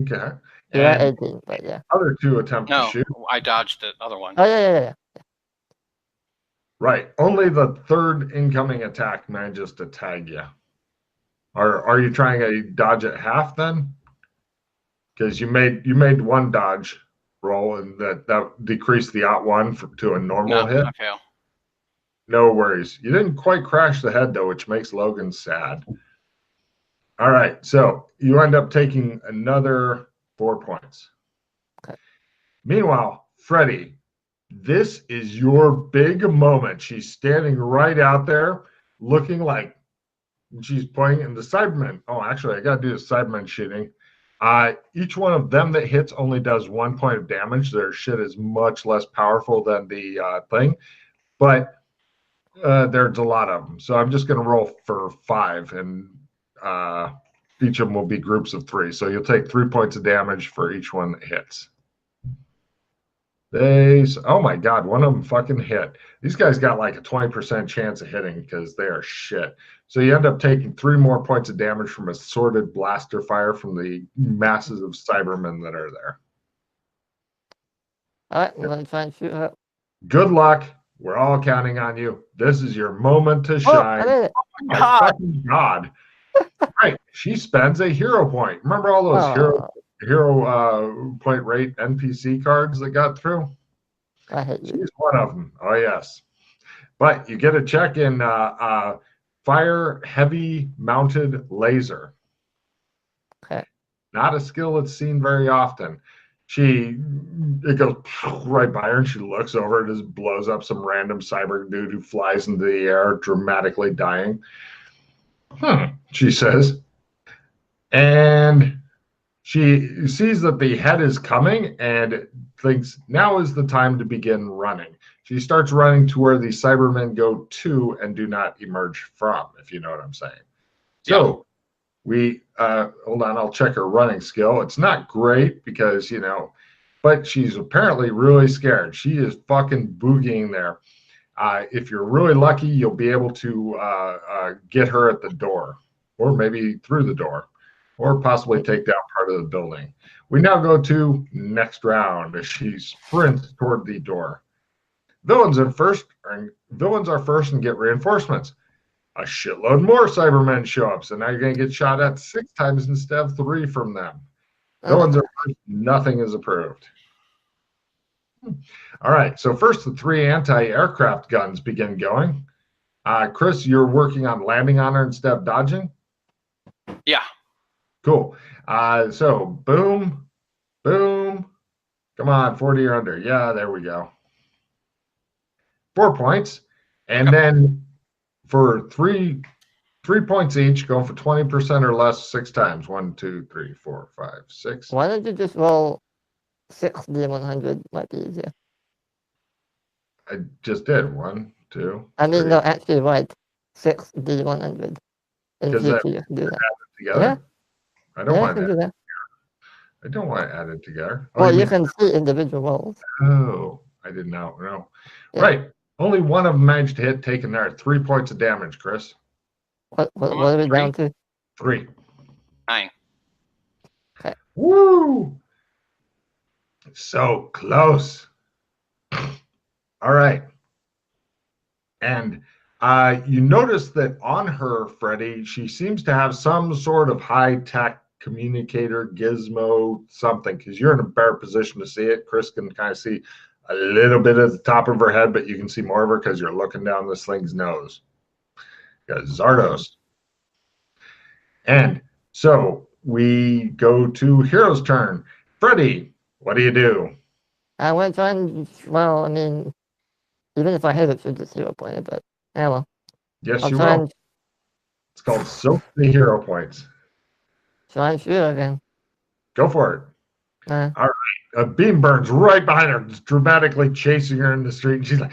Okay. You're at And 18, but yeah. other two attempt to No, shoot. I dodged the other one. Oh, yeah. Right. Only the third incoming attack manages to tag you. Are you trying to dodge at half then? Because you made one dodge roll, and that decreased the out one to a normal hit. I fail. No worries. You didn't quite crash the head though, which makes Logan sad. All right, so you end up taking another 4 points. Okay. Meanwhile, Freddy, this is your big moment. She's standing right out there, looking like she's pointing in the Cybermen. Oh, actually, I got to do the Cybermen shooting. Each one of them that hits only does 1 point of damage. Their shit is much less powerful than the thing, but there's a lot of them. So I'm just going to roll for 5, and each of them will be groups of 3. So you'll take 3 points of damage for each one that hits. Oh my God, one of them fucking hit. These guys got like a 20% chance of hitting because they are shit. So you end up taking 3 more points of damage from assorted blaster fire from the masses of Cybermen that are there. All right, I'm going to try and shoot her. Good luck. We're all counting on you. This is your moment to shine. I made it. My fucking God. Right. She spends a hero point. Remember all those hero point rate NPC cards that got through? I hate you. She's one of them. Oh, yes. But you get a check in fire heavy mounted laser. Okay. Not a skill that's seen very often. It goes right by her, and she looks over and just blows up some random cyber dude who flies into the air, dramatically dying. She says. And she sees that the head is coming and thinks now is the time to begin running. She starts running to where the Cybermen go to and do not emerge from, if you know what I'm saying. So we, hold on, I'll check her running skill. It's not great because, but she's apparently really scared. She is fucking boogieing there. If you're really lucky, you'll be able to get her at the door, or maybe through the door, or possibly take down part of the building. We now go to next round as she sprints toward the door. Villains are first and get reinforcements. A shitload more Cybermen show up, so now you're going to get shot at 6 times instead of 3 from them. Villains are first, nothing is approved. All right, so first the 3 anti-aircraft guns begin going. Chris, you're working on landing on her instead of dodging? Yeah. Cool. So boom, boom. Come on, 40 or under. Yeah, there we go. 4 points. And then for 3 points each, going for 20% or less 6 times. 1, 2, 3, 4, 5, 6. Why don't you just roll 6d100? Might be easier. I just did 1, 2. I mean, 3. no, actually, right. 6d100. In Because future, you can do that. Together? Yeah. I don't want to do that. I don't want to add it together. Well, you can see individual rolls. Oh, I did not know. Yeah. Right. Only one of them managed to hit, taking there 3 points of damage, Chris. What are we down to? 3. 9. Okay. Woo! So close. All right. And you notice that on her, Freddy, she seems to have some sort of high-tech communicator, gizmo, something, because you're in a better position to see it. Chris can kind of see a little bit at the top of her head, but you can see more of her because you're looking down this thing's nose. Because Zardos. And so we go to Hero's turn. Freddy, what do you do? I went on, well, I mean, even if I hit it, it's just 0 pointed, but well. Yes, I'll you try will. It's called Soak the Hero Points. Try and shoot again. Go for it. All right. A beam burns right behind her, dramatically chasing her in the street. And she's like,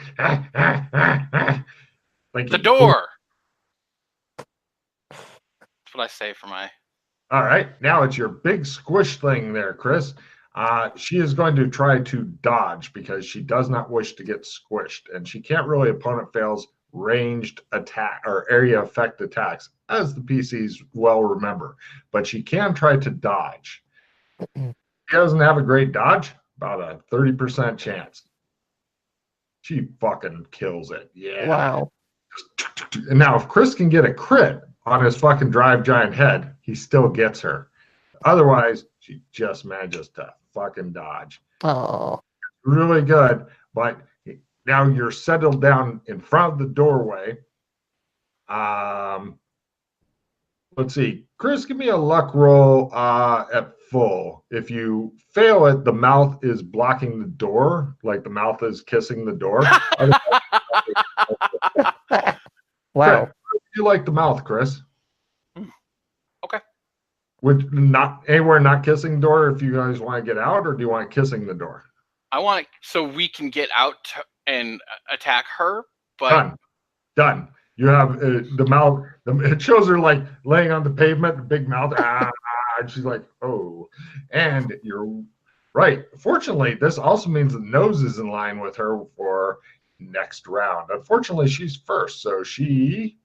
Like the door. That's what I say for my. All right. Now it's your big squish thing there, Chris. She is going to try to dodge because she does not wish to get squished. And she can't really, opponent fails ranged attack or area effect attacks, as the PCs well remember. But she can try to dodge. He doesn't have a great dodge, about a 30% chance. She fucking kills it. Yeah. Wow. And now, if Chris can get a crit on his fucking drive giant head, he still gets her. Otherwise, she just manages to fucking dodge. Oh. Really good, but now you're settled down in front of the doorway. Let's see. Chris, give me a luck roll at full. If you fail it, the mouth is blocking the door, like the mouth is kissing the door. Wow. Chris, you like the mouth, Chris? Okay. Would not anywhere not kissing the door if you guys want to get out, or do you want kissing the door? I want it so we can get out and attack her, but Done. You have the mouth. It shows her like laying on the pavement, the big mouth. And she's like, oh. And you're right. Fortunately, this also means the nose is in line with her for next round. Unfortunately, she's first, so she.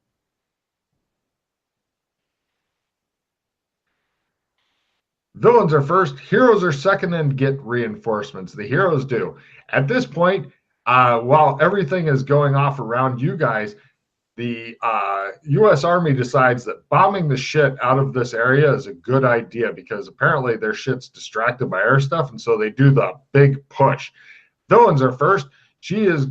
Villains are first, heroes are second, and get reinforcements. The heroes do. At this point, while everything is going off around you guys, the U.S. Army decides that bombing the shit out of this area is a good idea because apparently their shit's distracted by air stuff, and so they do the big push. Villains are first. She is,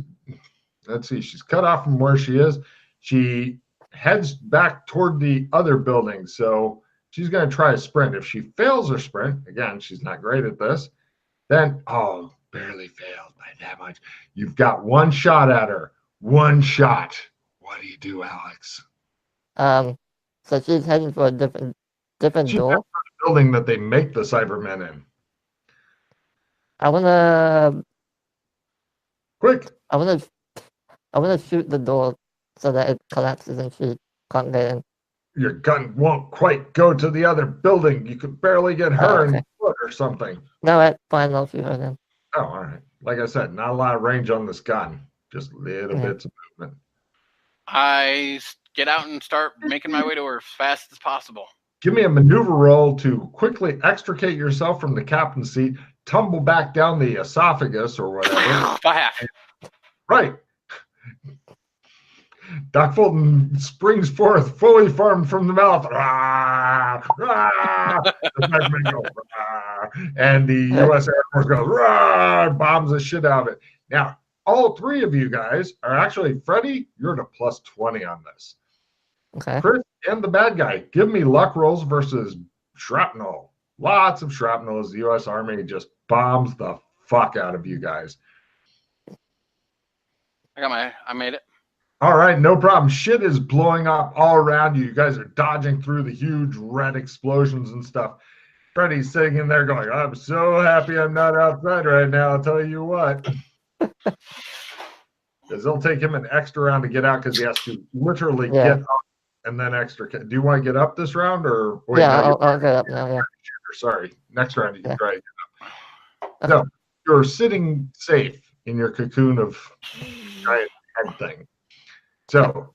let's see, she's cut off from where she is. She heads back toward the other building, so she's going to try a sprint. If she fails her sprint, again, she's not great at this, then, oh, barely failed by that much. You've got one shot at her. One shot. What do you do, Alex? So she's heading for a different She's door. the building that they make the Cybermen in. I wanna Quick. I wanna shoot the door so that it collapses and she can't get in. Your gun won't quite go to the other building. You could barely get her in okay. the foot or something. No, that's fine. I'll shoot her then. Oh, all right. Like I said, not a lot of range on this gun. Just little bits of movement. I get out and start making my way to her as fast as possible. Give me a maneuver roll to quickly extricate yourself from the captain's seat, tumble back down the esophagus or whatever. By half. Right. Doc Fulton springs forth, fully formed from the mouth. Rah, rah. The Cybermen go, rah, and the U.S. Air Force goes, rah, bombs the shit out of it. Now, all three of you guys are actually, Freddy, you're at a plus 20 on this. Okay. Chris and the bad guy, give me luck rolls versus shrapnel. Lots of shrapnel as the U.S. Army just bombs the fuck out of you guys. I made it. All right, no problem. Shit is blowing up all around you. You guys are dodging through the huge red explosions and stuff. Freddy's sitting in there going, I'm so happy I'm not outside right now. I'll tell you what. Because it'll take him an extra round to get out because he has to literally get up and then extra. Do you want to get up this round or? Wait, yeah, I'll get up now. Yeah. Sorry, next round you can try to get up. No, you're sitting safe in your cocoon of giant head thing. So,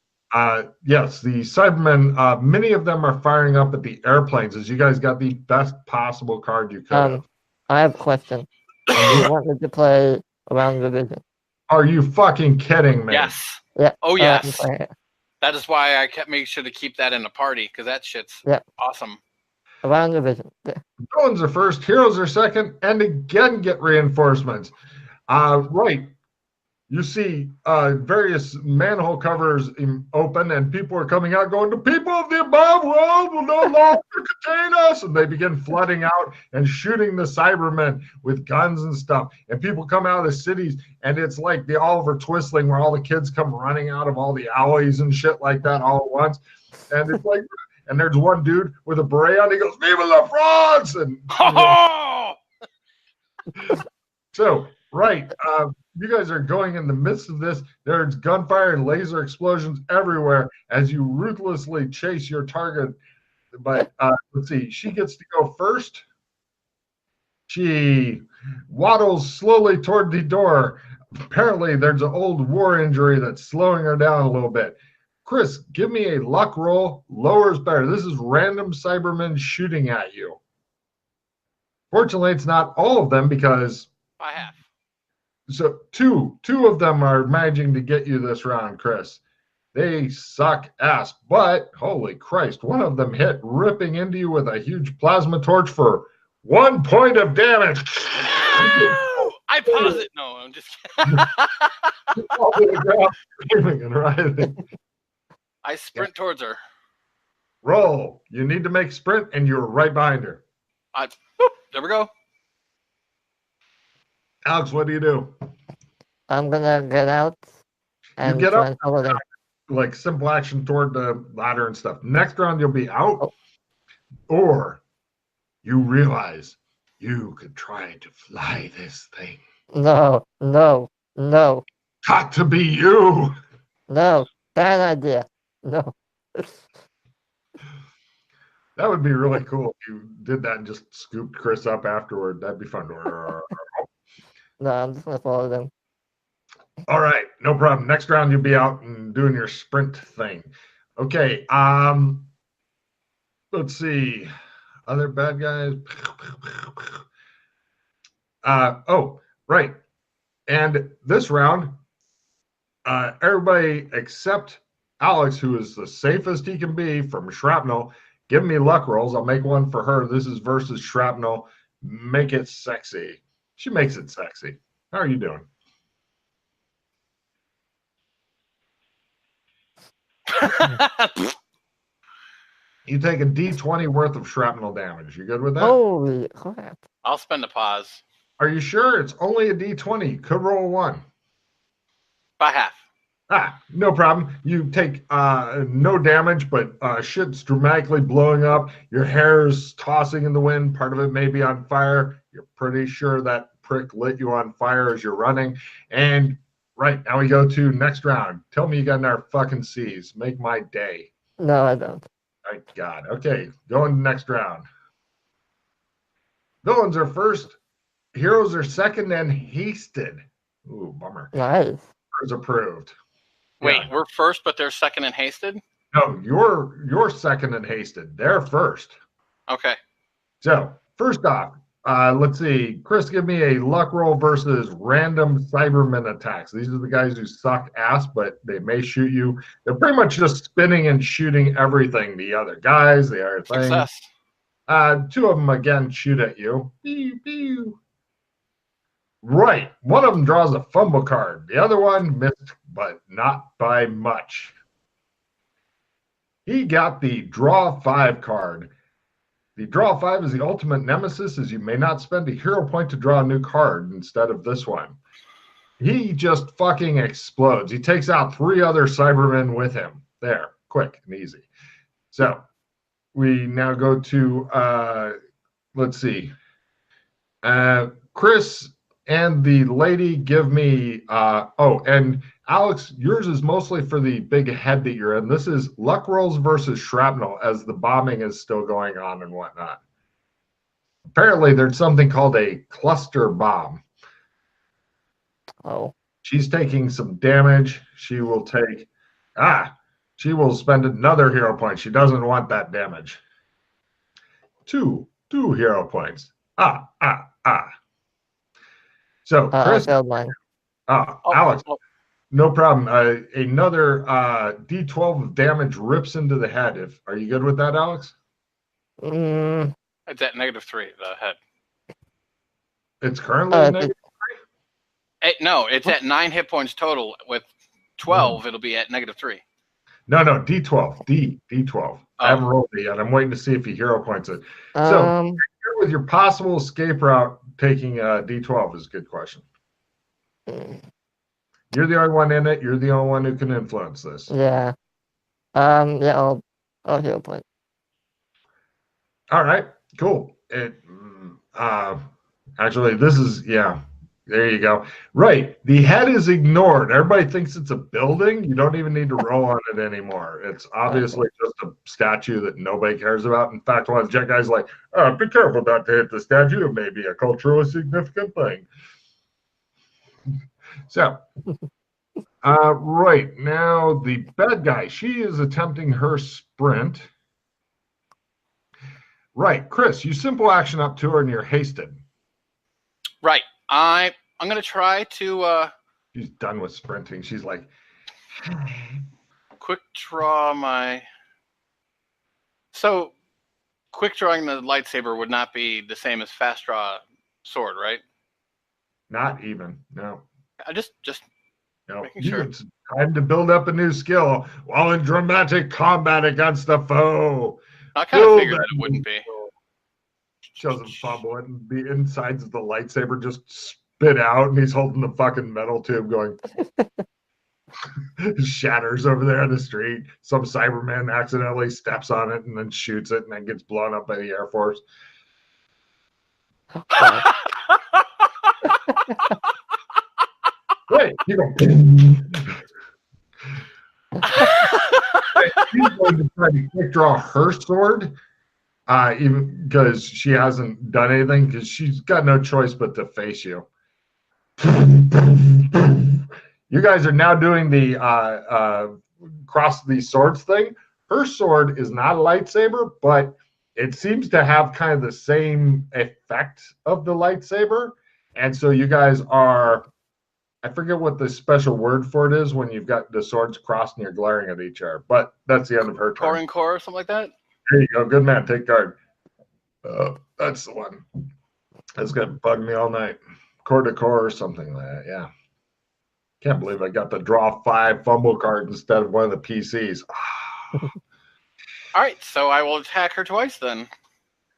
yes, the Cybermen, many of them are firing up at the airplanes as you guys got the best possible card you could have. I have a question. You wanted to play around revision. Are you fucking kidding me? Yes. Yeah. Oh, yes. That is why I kept making sure to keep that in the party, because that shit's awesome. Around revision. Yeah. Villains are first, heroes are second, and again get reinforcements. Right. You see various manhole covers open, and people are coming out going, the people of the above world will no longer contain us. And they begin flooding out and shooting the Cybermen with guns and stuff. And people come out of the cities, and it's like the Oliver Twistling where all the kids come running out of all the alleys and shit like that all at once. And it's like, and there's one dude with a beret on. He goes, Viva la France! And so, right. You guys are going in the midst of this. There's gunfire and laser explosions everywhere as you ruthlessly chase your target. But let's see, she gets to go first. She waddles slowly toward the door. Apparently, there's an old war injury that's slowing her down a little bit. Chris, give me a luck roll. Lower is better. This is random Cybermen shooting at you. Fortunately, it's not all of them because By half. so two of them are managing to get you this round, Chris. They suck ass, but holy Christ, one of them hit ripping into you with a huge plasma torch for 1 point of damage. No! I pause it. No, I'm just Screaming and writhing. I sprint towards her. Roll. You need to make sprint, and you're right behind her. There we go. Alex, what do you do? I'm gonna get out and get try up? and follow them. Like simple action toward the ladder and stuff. Next round, you'll be out, or you realize you could try to fly this thing. No. Got to be you. No. Bad idea. No. That would be really cool if you did that and just scooped Chris up afterward. That'd be fun. No, I'm just gonna follow them. All right, no problem. Next round, you'll be out and doing your sprint thing. Okay. Let's see. Other bad guys. Oh, right. And this round, everybody except Alex, who is the safest he can be from shrapnel, give me luck rolls. I'll make one for her. This is versus shrapnel. Make it sexy. She makes it sexy. How are you doing? You take a D20 worth of shrapnel damage. You good with that? Holy crap. I'll spend a pause. Are you sure? It's only a D20. You could roll 1. By half. No problem. You take no damage, but shit's dramatically blowing up. Your hair's tossing in the wind. Part of it may be on fire. You're pretty sure that prick lit you on fire as you're running. And right, now we go to next round. Tell me you got in our fucking C's. Make my day. No, I don't. My God. Okay, going to next round. Villains are first. Heroes are second and hasted. Ooh, bummer. Nice. Approved. Wait, we're first, but they're second and hasted? No, you're second and hasted. They're first. Okay. So, first off, let's see. Chris, give me a luck roll versus random Cybermen attacks. These are the guys who suck ass, but they may shoot you. They're pretty much just spinning and shooting everything. The other guys, the other things. Success. 2 of them, again, shoot at you. Pew, pew. Right. One of them draws a fumble card. The other one missed, but not by much. He got the draw 5 card. The draw 5 is the ultimate nemesis, as you may not spend a hero point to draw a new card instead of this one. He just fucking explodes. He takes out 3 other Cybermen with him. There. Quick and easy. So we now go to, let's see. Chris and the lady give me, and Alex, yours is mostly for the big head that you're in. This is luck rolls versus shrapnel as the bombing is still going on and whatnot. Apparently, there's something called a cluster bomb. Oh. She's taking some damage. She will take, she will spend another hero point. She doesn't want that damage. 2 hero points. So, Chris, I failed mine. Alex, no problem. Another D12 of damage rips into the head. Are you good with that, Alex? It's at -3, the head. It's currently at No, it's at 9 hit points total. With 12, it'll be at -3. No, D12. D12. I haven't rolled it yet. I'm waiting to see if he hero points it. So, with your possible escape route, taking D12 is a good question. You're the only one in it. You're the only one who can influence this. Yeah. I'll hero point. All right. Cool. Actually, this is, there you go. Right. The head is ignored. Everybody thinks it's a building. You don't even need to roll on it anymore. It's obviously just a statue that nobody cares about. In fact, one of the jet guys is like, be careful not to hit the statue. It may be a culturally significant thing. So, right now, the bad guy, she is attempting her sprint. Right, Chris, you simple action up to her and you're hasted. Right. I'm going to try to... She's done with sprinting. She's like... quick draw my... So, quick drawing the lightsaber would not be the same as fast draw sword, right? Not even, no. I just no. making sure. It's time to build up a new skill while in dramatic combat against the foe. I kind of figured that it wouldn't be. Shows him fumble it, and the insides of the lightsaber just spit out, and he's holding the fucking metal tube going... shatters over there in the street. Some Cyberman accidentally steps on it and then shoots it and then gets blown up by the Air Force. Wait, you go. She's going to try to quick draw her sword, even because she hasn't done anything, because she's got no choice but to face you. You guys are now doing the cross the swords thing. Her sword is not a lightsaber, but it seems to have kind of the same effect of the lightsaber. And so you guys are, I forget what the special word for it is when you've got the swords crossed and you're glaring at each other. But that's the end of her turn. Core and core or something like that? There you go. Good man. Take guard. That's the one. That's going to bug me all night. Core to core or something like that. Yeah. Can't believe I got the draw 5 fumble card instead of one of the PCs. All right, so I will attack her twice then.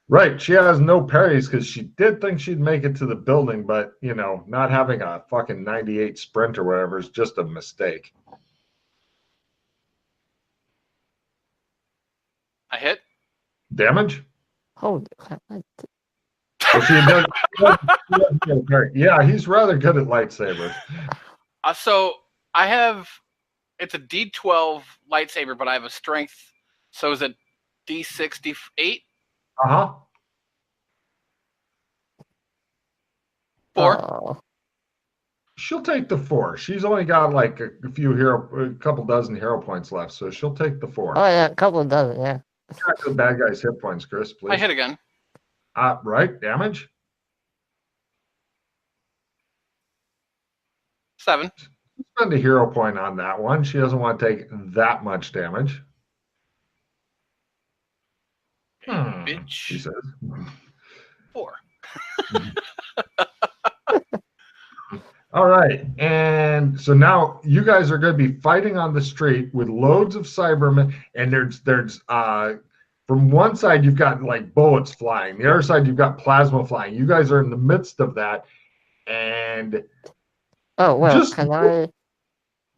Right, she has no parries because she did think she'd make it to the building, but, you know, not having a fucking 98 sprint or whatever is just a mistake. I hit. Damage? Holy crap. Yeah, he's rather good at lightsabers. So I have, it's a D12 lightsaber, but I have a strength. So is it D68? Uh-huh. 4. She'll take the 4. She's only got like a couple dozen hero points left, so she'll take the 4. Oh yeah, a couple of dozen, yeah. Track the bad guy's hit points, Chris, please. I hit again. Right, damage? 7. Spend a hero point on that one. She doesn't want to take that much damage. Bitch. She says. 4. All right, and so now you guys are going to be fighting on the street with loads of Cybermen, and there's from one side you've got like bullets flying, the other side you've got plasma flying. You guys are in the midst of that, and oh well,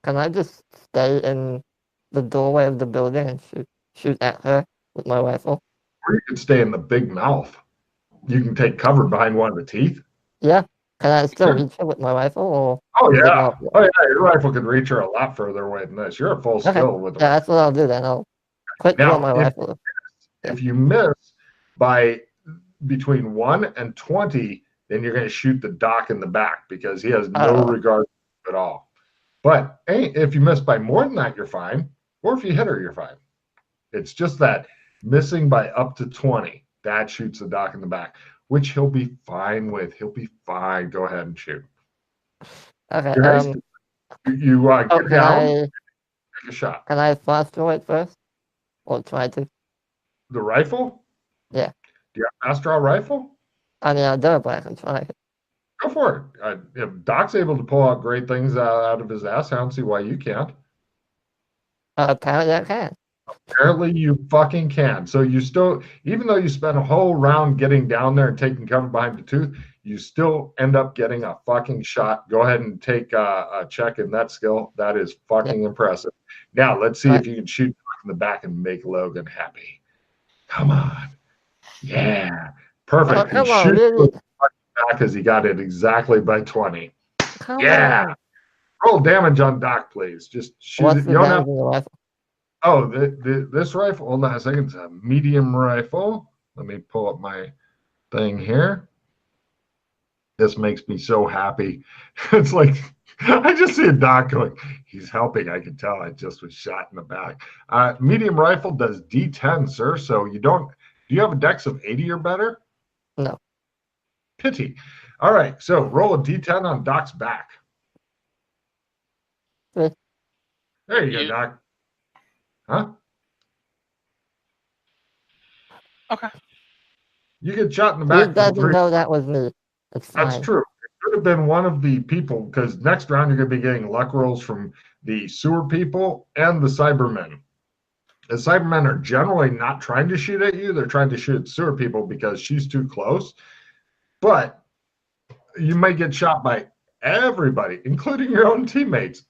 can I just stay in the doorway of the building and shoot at her with my rifle? Or you can stay in the big mouth. You can take cover behind one of the teeth. Yeah. Can I still reach her with my rifle? Or oh yeah. Your rifle could reach her a lot further away than this. You're at full skill with yeah, that's what I'll do then. I'll quick draw my rifle. If you miss by between 1 and 20, then you're going to shoot the Doc in the back because he has no regard at all. But if you miss by more than that, you're fine. Or if you hit her, you're fine. It's just that missing by up to 20, that shoots the Doc in the back, which he'll be fine with. He'll be fine. Go ahead and shoot. Okay. You get down, take a shot. Can I fast draw it first? Or try to? The rifle? Yeah. Do you have fast draw rifle? I mean, I don't, but I can try it. Go for it. If Doc's able to pull out great things out of his ass, I don't see why you can't. Apparently I can. Apparently you fucking can. So you still, even though you spent a whole round getting down there and taking cover behind the tooth, you still end up getting a fucking shot. Go ahead and take a check in that skill. That is fucking impressive. Now, let's see if you can shoot in the back and make Logan happy. Come on. Yeah. Perfect. Oh, come on, really? Back as he got it exactly by 20. Come on. Roll damage on Doc, please. Just shoot What's it. the You don't damage have... of the rifle? Oh, this rifle, hold on a second. It's a medium rifle. Let me pull up my thing here. This makes me so happy. It's like, I just see a Doc going, he's helping. I can tell I just was shot in the back. Medium rifle does D10, sir. So you don't Do you have a dex of 80 or better? No. Pity. All right, so roll a d10 on Doc's back. 3. There you go, Doc. Huh? Okay. You get shot in the back. He doesn't know that was me. It's fine. That's true. It could have been one of the people, because next round you're going to be getting luck rolls from the sewer people and the Cybermen. The Cybermen are generally not trying to shoot at you. They're trying to shoot at sewer people because she's too close. But you might get shot by everybody, including your own teammates.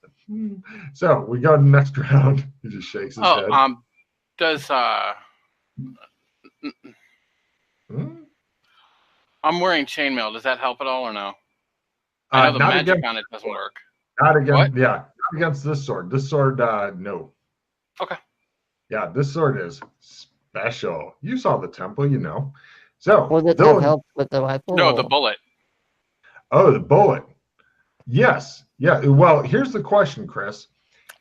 So we go to the next round. He just shakes his head. Does I'm wearing chainmail. Does that help at all or no? I know the magic on it doesn't work. Not against, not against this sword. This sword, no. Okay. Yeah, this sword is special. You saw the temple, you know. So will it have help with the rifle? No, the bullet. Oh, the bullet. Yes. Yeah. Well, here's the question, Chris.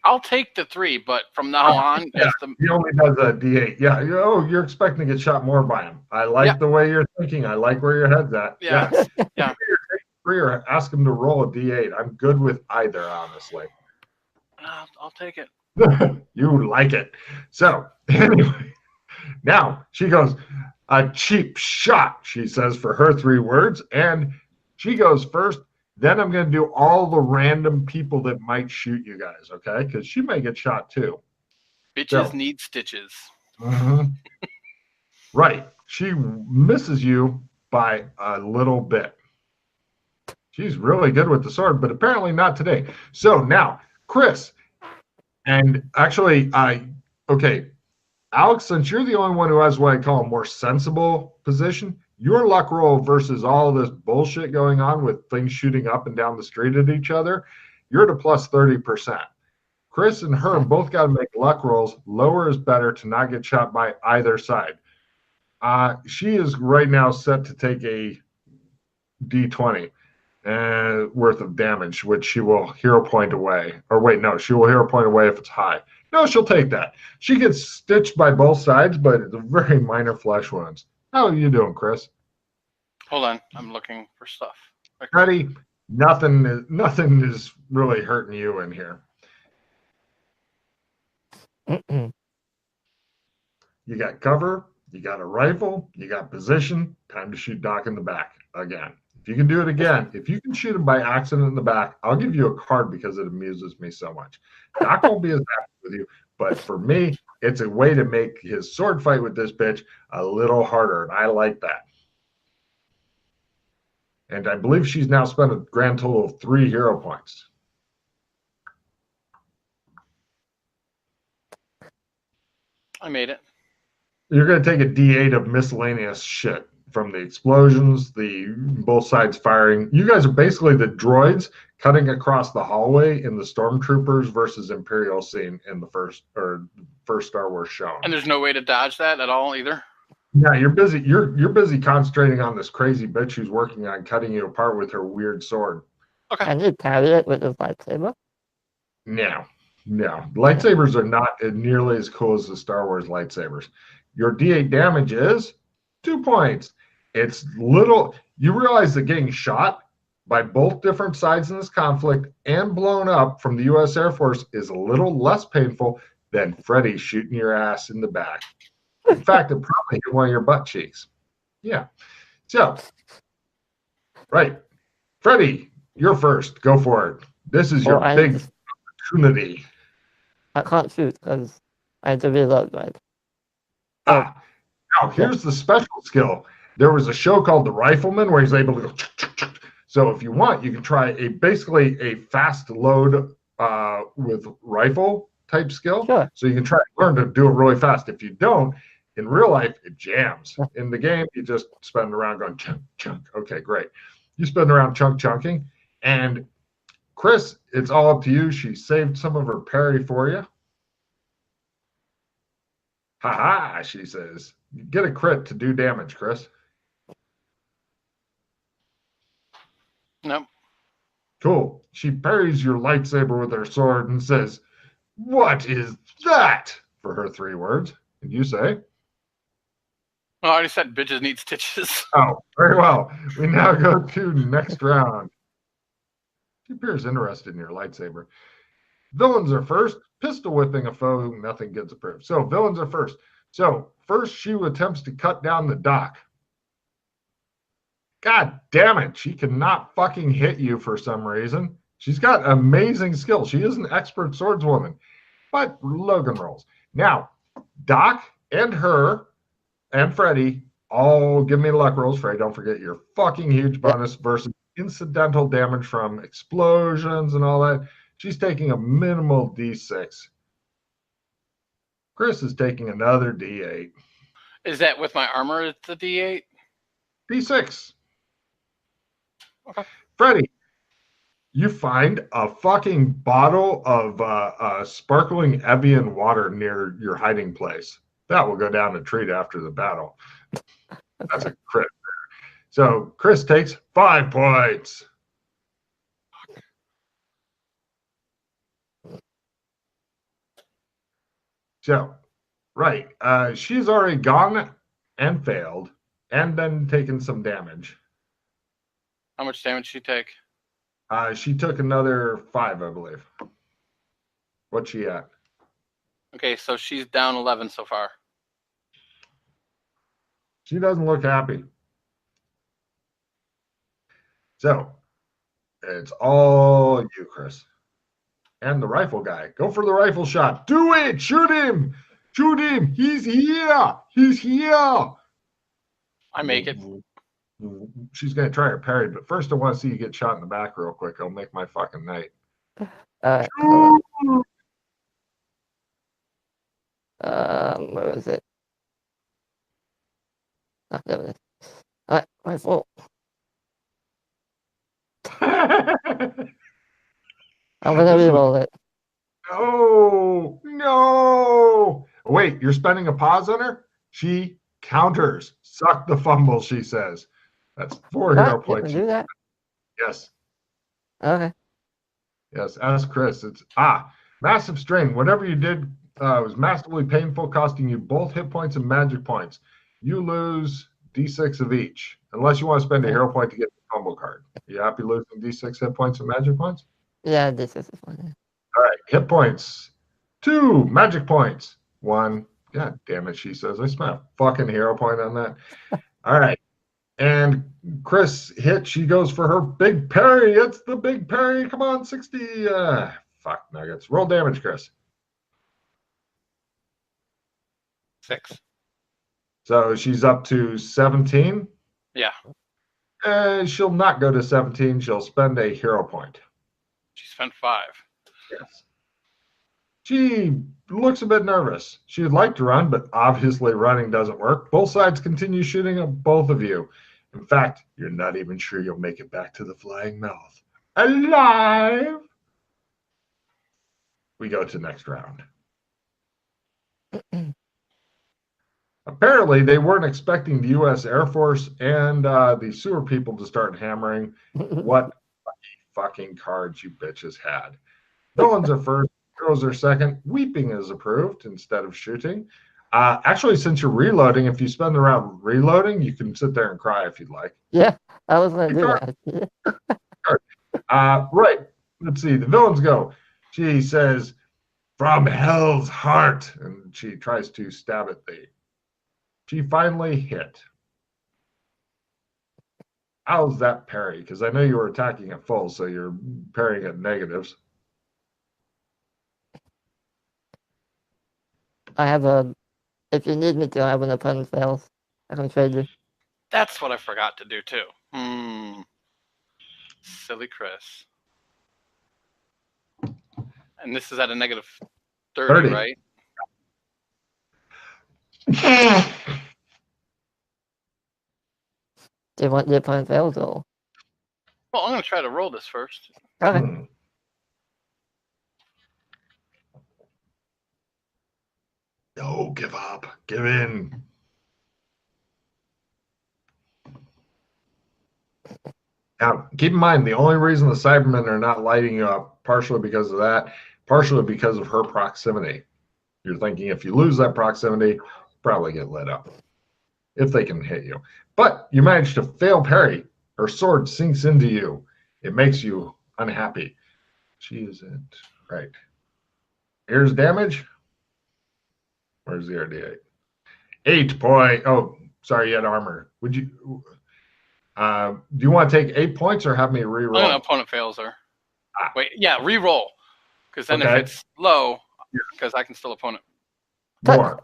I'll take the 3, but from now on, he only does a D8. Yeah. Oh, you're expecting to get shot more by him. I like the way you're thinking. I like where your head's at. Yeah. Yeah. 3 or ask him to roll a D8. I'm good with either, honestly. I'll take it. You like it. So anyway, now she goes, a cheap shot, she says for her 3 words, and she goes first. Then I'm going to do all the random people that might shoot you guys, okay? Because she may get shot too. Bitches need stitches. Right. She misses you by a little bit. She's really good with the sword, but apparently not today. So now, Chris, and actually, okay, Alex, since you're the only one who has what I call a more sensible position, your luck roll versus all this bullshit going on with things shooting up and down the street at each other, you're at a plus 30%. Chris and her both got to make luck rolls. Lower is better to not get shot by either side. She is right now set to take a D20 worth of damage, which she will hero point away. Or wait, no, she will hero point away if it's high. No, she'll take that. She gets stitched by both sides, but it's a very minor flesh wounds. How are you doing, Chris? Hold on, I'm looking for stuff. Freddy, nothing is really hurting you in here. You got cover, you got a rifle, you got position. Time to shoot Doc in the back again. If you can do it again, if you can shoot him by accident in the back, I'll give you a card because it amuses me so much. Doc won't be as happy with you, but for me, it's a way to make his sword fight with this bitch a little harder, and I like that. And I believe she's now spent a grand total of 3 hero points. I made it. You're going to take a D8 of miscellaneous shit from the explosions, the both sides firing. You guys are basically the droids cutting across the hallway in the Stormtroopers versus Imperial scene in the first Star Wars show. And there's no way to dodge that at all either? Yeah, you're busy. You're busy concentrating on this crazy bitch who's working on cutting you apart with her weird sword. Okay. Can you carry it with his lightsaber? No. Lightsabers are not nearly as cool as the Star Wars lightsabers. Your D8 damage is 2 points. It's little. You realize that getting shot by both different sides in this conflict and blown up from the U.S. Air Force is a little less painful than Freddy shooting your ass in the back. In fact, it probably hit one of your butt cheeks. Yeah. So, right. Freddy, you're first. Go for it. This is your big opportunity. I can't shoot because I have to reload, right? Now, here's the special skill. There was a show called The Rifleman where he's able to go. So if you want, you can try basically a fast load with rifle type skill. Sure. So you can try to learn to do it really fast. If you don't, in real life, it jams. In the game, you just spend around going chunk, chunk. Okay, great. You spend around chunking. And Chris, it's all up to you. She saved some of her parry for you. Ha ha, she says. You get a crit to do damage, Chris. No. Cool. She parries your lightsaber with her sword and says, "What is that?" for her 3 words. And you say, Well, I already said bitches need stitches. Oh, very well. We now go to next round. She appears interested in your lightsaber. Villains are first. Pistol whipping a foe, nothing gets approved. So villains are first. So first she attempts to cut down the dock. God damn it. She cannot fucking hit you for some reason. She's got amazing skill. She is an expert swordswoman. But Logan rolls. Now, Doc and her and Freddy all give me luck rolls. Freddy, don't forget your fucking huge bonus versus incidental damage from explosions and all that. She's taking a minimal D6. Chris is taking another D8. Is that with my armor? It's a D8? D6. Okay. Freddy, you find a fucking bottle of sparkling Evian water near your hiding place. That will go down a treat after the battle. That's a crit. So Chris takes 5 points. So, right. She's already gone and failed and then taken some damage. How much damage did she take? She took another 5, I believe. What's she at? Okay, so she's down 11 so far. She doesn't look happy. So, it's all you, Chris. And the rifle guy. Go for the rifle shot. Do it! Shoot him! Shoot him! He's here! He's here! I make it. She's going to try her parry, but first I want to see you get shot in the back real quick. It'll make my fucking night. Where is it? Oh, there it is. All right, rifle. I'm gonna reroll it. No! Wait, you're spending a pause on her? She counters. Suck the fumble, she says. That's 4 hero points. Do that? Yes. Okay. Yes, ask Chris. It's massive strain. Whatever you did was massively painful, costing you both hit points and magic points. You lose D6 of each, unless you want to spend a hero point to get the combo card. You happy losing D6 hit points and magic points? Yeah, this is one. All right, hit points. 2 magic points. 1. God damn it, she says. I spent a fucking hero point on that. All right. And Chris hit. She goes for her big parry. It's the big parry. Come on, 60. Fuck nuggets. Roll damage, Chris. 6. So she's up to 17. Yeah. She'll not go to 17. She'll spend a hero point. She spent 5. Yes. She looks a bit nervous. She would like to run, but obviously running doesn't work. Both sides continue shooting at both of you. In fact, you're not even sure you'll make it back to the flying mouth. Alive! We go to next round. Apparently, they weren't expecting the U.S. Air Force and the sewer people to start hammering. What fucking cards you bitches had. Villains are first, heroes are second. Weeping is approved instead of shooting. Actually, since you're reloading, if you spend the round reloading, you can sit there and cry if you'd like. Yeah, I was going to do that. Right. Let's see. The villains go. She says, "From hell's heart," and she tries to stab at thee. She finally hit. How's that parry? Because I know you were attacking at full, so you're parrying at negatives. I have if you need me to, I have an opponent fails. I can trade you. That's what I forgot to do too. Silly Chris. And this is at a negative 30, right? Do you want the opponent fails or? Well, I'm going to try to roll this first. Okay. No, give up. Give in. Now, keep in mind, the only reason the Cybermen are not lighting you up, partially because of that, partially because of her proximity. You're thinking if you lose that proximity, you probably get lit up. if they can hit you. But you manage to fail parry. Her sword sinks into you. It makes you unhappy. She isn't. Right. Here's damage. Where's the RD8? 8 point. Oh, sorry, you had armor. Would you? Do you want to take 8 points or have me re-roll? I'm gonna opponent fails her. Wait, yeah, re-roll. Because then if it's low, because I can still opponent. More.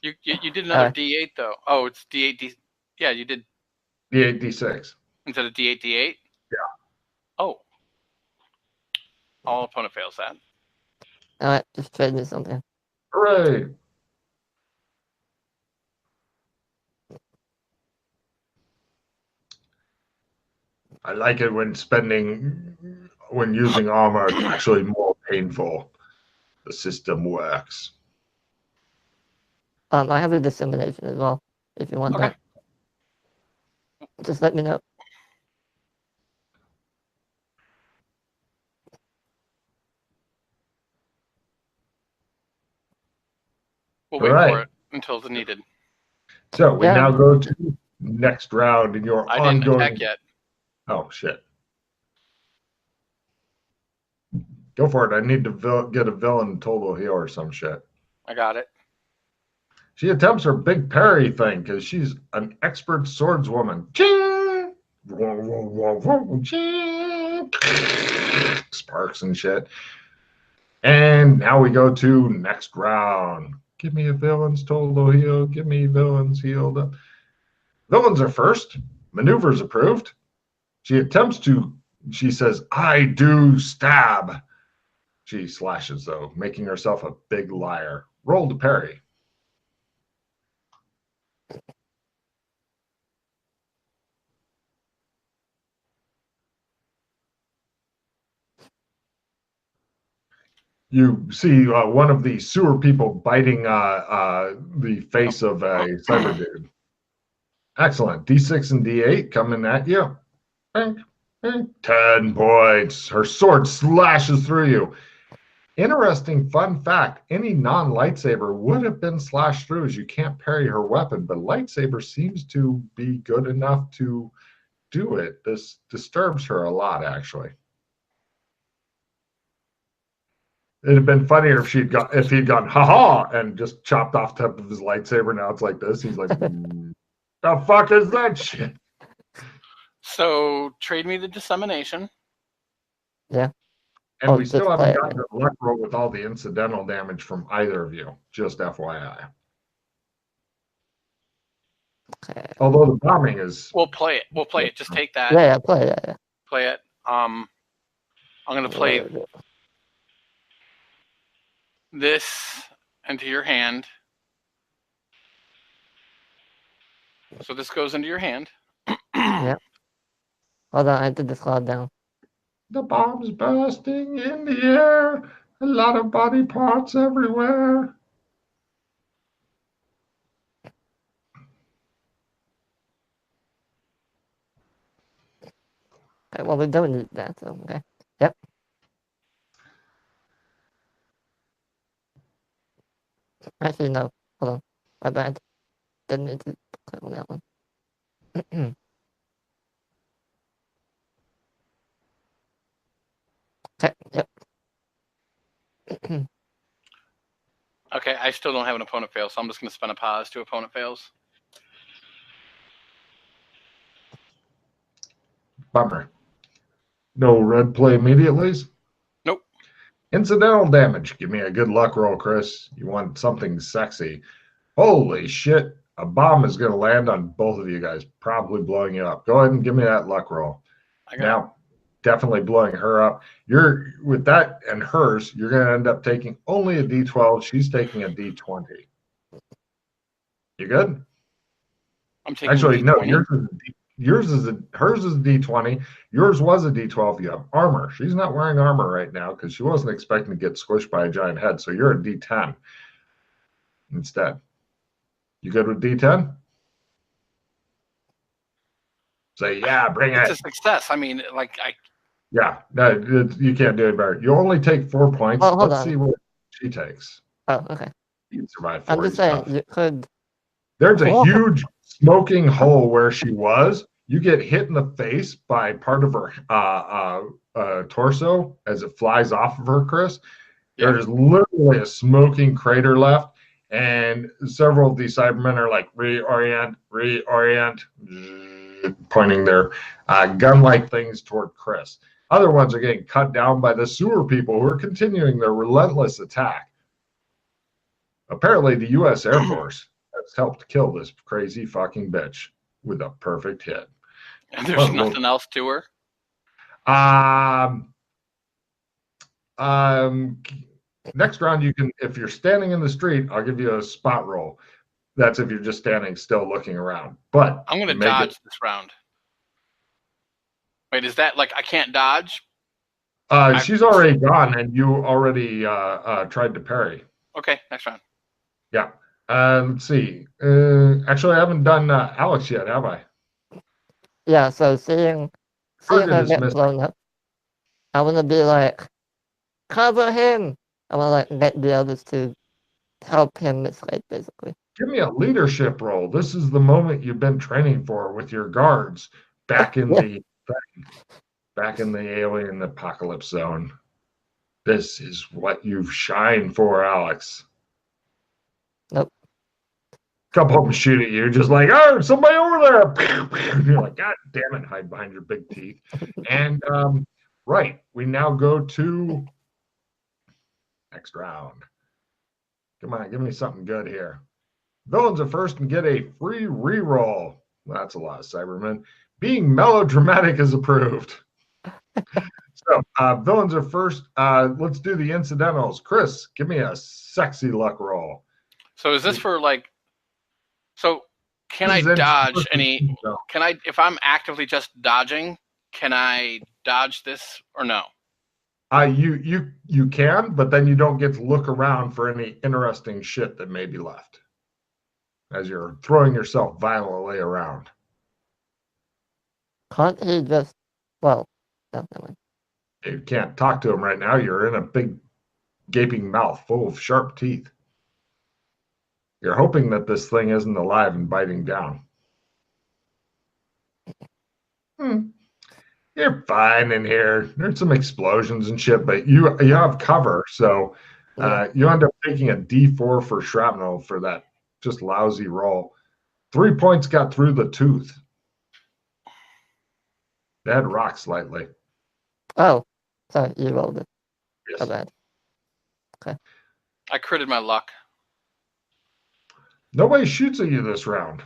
You did another D8 though. Oh, it's D8. Yeah, you did. D8 D6 instead of D8 D8. Yeah. Oh. All opponent fails that. Alright, just trade me something. Hooray! I like it when using armor, it's actually more painful. The system works. I have a dissemination as well, if you want that. Just let me know. We'll wait for it until it's needed. So we now go to next round in your ongoing. I didn't attack yet. Oh shit! Go for it. I need to get a villain total heal or some shit. I got it. She attempts her big parry thing because she's an expert swordswoman. Ching! Ching! Sparks and shit. And now we go to next round. Give me a villain's total heal. Give me villains healed up. Villains are first. Maneuvers approved. She says, I do stab. She slashes, though, making herself a big liar. Roll to parry. You see one of the sewer people biting the face of a cyber dude. Excellent. D6 and D8 coming at you. 10 points. Her sword slashes through you. Interesting fun fact. Any non-lightsaber would have been slashed through as you can't parry her weapon, but lightsaber seems to be good enough to do it. This disturbs her a lot, actually. It'd have been funnier if he'd gone ha and just chopped off the tip of his lightsaber. Now it's like this. He's like, the fuck is that shit? So trade me the dissemination. Yeah. And we still haven't gotten to the luck roll with all the incidental damage from either of you. Just FYI. Okay. Although the bombing is. We'll play it. We'll play it. Just take that. Yeah, play it. Yeah. Play it. I'm gonna play this into your hand. So this goes into your hand. Yep. Hold on, I did the cloud down. The bomb's bursting in the air. A lot of body parts everywhere. Okay, well, we don't need that, so okay. Yep. Actually, no. Hold on. My bad. Didn't need to click on that one. Okay, yep. Okay, I still don't have an opponent fail, so I'm just going to spend a pause to opponent fails. Bummer. No red play immediately? Nope. Incidental damage. Give me a good luck roll, Chris. You want something sexy. Holy shit. A bomb is going to land on both of you guys, probably blowing you up. Go ahead and give me that luck roll. Now, definitely blowing her up. You're with that and hers, you're going to end up taking only a D12. She's taking a D20. You good? I'm taking Actually, no, hers is a D20. Yours was a D12. You have armor. She's not wearing armor right now because she wasn't expecting to get squished by a giant head. So you're a D10 instead. You good with D10? Say, yeah, bring it. It's a success. I mean, Yeah, no, you can't do it better. You only take 4 points. Oh, Let's see what she takes. Oh, okay. You can survive 4. I'm just saying, you could. There's a huge smoking hole where she was. You get hit in the face by part of her torso as it flies off of her, Chris. Yeah. There's literally a smoking crater left, and several of these Cybermen are like, reorient, pointing their gun-like things toward Chris. Other ones are getting cut down by the sewer people who are continuing their relentless attack. Apparently, the U.S. Air Force has helped kill this crazy fucking bitch with a perfect hit. And there's nothing else to her? Next round, you can, if you're standing in the street, I'll give you a spot roll. That's if you're just standing still looking around. But I'm going to dodge this round. Wait, is that like I can't dodge? She's already gone, and you already tried to parry. Okay, next round. Yeah. Let's see. Actually, I haven't done Alex yet, have I? Yeah, so seeing her get blown up, I want to be like, cover him! I want to like get the others to help him escape, basically. Give me a leadership role. This is the moment you've been training for with your guards back in the alien apocalypse zone. This is what you've shined for, Alex. Nope. A couple of them shoot at you, just like, oh, somebody over there. And you're like, God damn it, hide behind your big teeth. And right, we now go to next round. Come on, give me something good here. Villains are first and get a free reroll. Well, that's a lot of Cybermen. Being melodramatic is approved. So villains are first. Let's do the incidentals. Chris, give me a sexy luck roll. So is this for like? So can I dodge any? Can I, if I'm actively just dodging, can I dodge this or no? You can, but then you don't get to look around for any interesting shit that may be left as you're throwing yourself violently around. Can't he just? Well, definitely. You can't talk to him right now. You're in a big gaping mouth full of sharp teeth. You're hoping that this thing isn't alive and biting down. You're fine in here. There's some explosions and shit, but you have cover, so you end up taking a D4 for shrapnel for that just lousy roll. 3 points got through the tooth. They had rock slightly. Oh, sorry, you rolled it. Yes. So bad. Okay. I critted my luck. Nobody shoots at you this round.